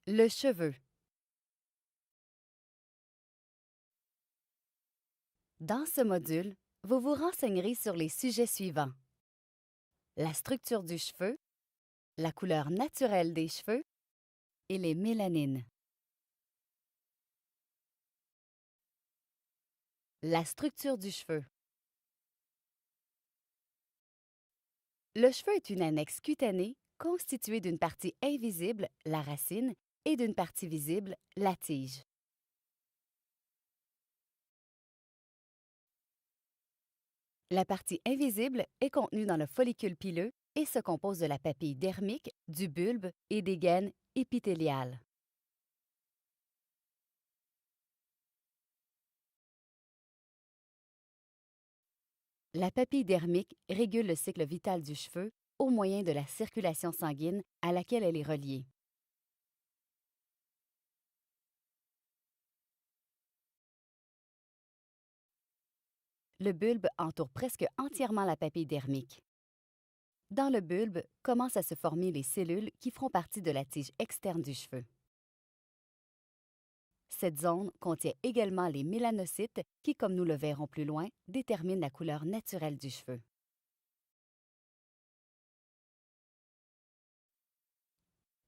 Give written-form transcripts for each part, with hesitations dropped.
Le cheveu. Dans ce module, vous vous renseignerez sur les sujets suivants: la structure du cheveu, la couleur naturelle des cheveux et les mélanines. La structure du cheveu. Le cheveu est une annexe cutanée constituée d'une partie invisible, la racine, et d'une partie visible, la tige. La partie invisible est contenue dans le follicule pileux et se compose de la papille dermique, du bulbe et des gaines épithéliales. La papille dermique régule le cycle vital du cheveu au moyen de la circulation sanguine à laquelle elle est reliée. Le bulbe entoure presque entièrement la papille dermique. Dans le bulbe commencent à se former les cellules qui feront partie de la tige externe du cheveu. Cette zone contient également les mélanocytes qui, comme nous le verrons plus loin, déterminent la couleur naturelle du cheveu.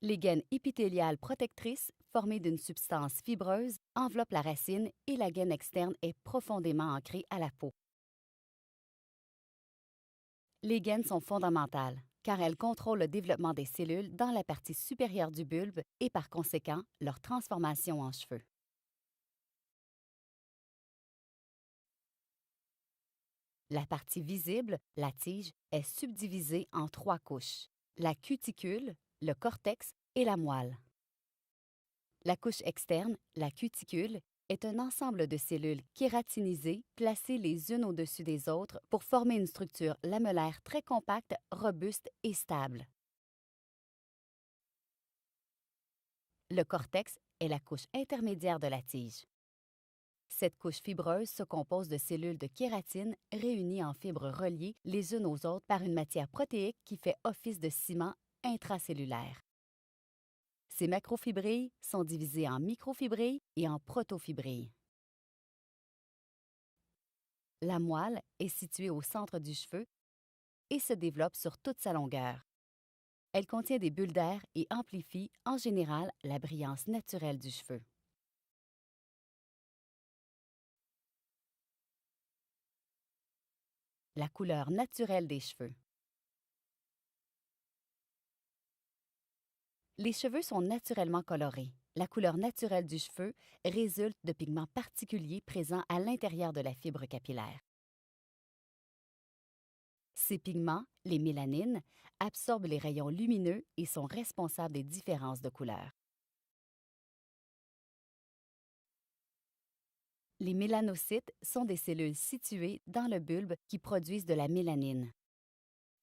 Les gaines épithéliales protectrices, formées d'une substance fibreuse, enveloppent la racine et la gaine externe est profondément ancrée à la peau. Les gaines sont fondamentales, car elles contrôlent le développement des cellules dans la partie supérieure du bulbe et par conséquent leur transformation en cheveux. La partie visible, la tige, est subdivisée en 3 couches: la cuticule, le cortex et la moelle. La couche externe, la cuticule, est un ensemble de cellules kératinisées placées les unes au-dessus des autres pour former une structure lamellaire très compacte, robuste et stable. Le cortex est la couche intermédiaire de la tige. Cette couche fibreuse se compose de cellules de kératine réunies en fibres reliées les unes aux autres par une matière protéique qui fait office de ciment intracellulaire. Ces macrofibrilles sont divisées en microfibrilles et en protofibrilles. La moelle est située au centre du cheveu et se développe sur toute sa longueur. Elle contient des bulles d'air et amplifie, en général, la brillance naturelle du cheveu. La couleur naturelle des cheveux. Les cheveux sont naturellement colorés. La couleur naturelle du cheveu résulte de pigments particuliers présents à l'intérieur de la fibre capillaire. Ces pigments, les mélanines, absorbent les rayons lumineux et sont responsables des différences de couleur. Les mélanocytes sont des cellules situées dans le bulbe qui produisent de la mélanine.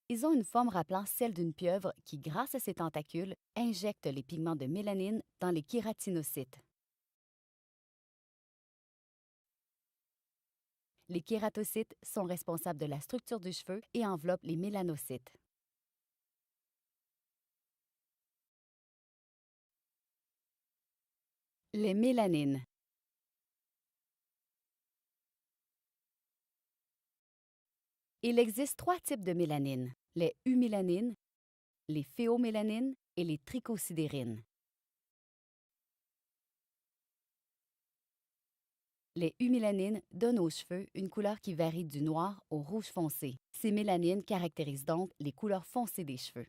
Ils ont une forme rappelant celle d'une pieuvre qui, grâce à ses tentacules, injecte les pigments de mélanine dans les kératinocytes. Les kératocytes sont responsables de la structure du cheveu et enveloppent les mélanocytes. Les mélanines. Il existe 3 types de mélanines: les eumélanines, les phéomélanines et les trichosidérines. Les eumélanines donnent aux cheveux une couleur qui varie du noir au rouge foncé. Ces mélanines caractérisent donc les couleurs foncées des cheveux.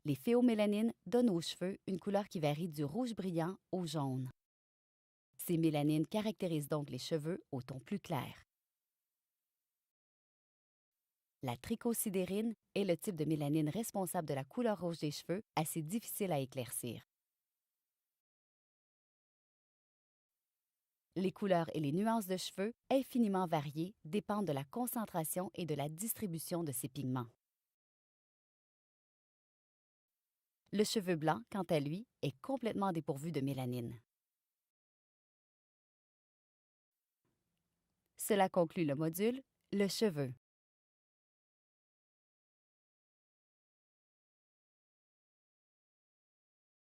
Les phéomélanines donnent aux cheveux une couleur qui varie du rouge brillant au jaune. Ces mélanines caractérisent donc les cheveux au ton plus clair. La trichosidérine est le type de mélanine responsable de la couleur rouge des cheveux, assez difficile à éclaircir. Les couleurs et les nuances de cheveux, infiniment variées, dépendent de la concentration et de la distribution de ces pigments. Le cheveu blanc, quant à lui, est complètement dépourvu de mélanine. Cela conclut le module « Le cheveu ».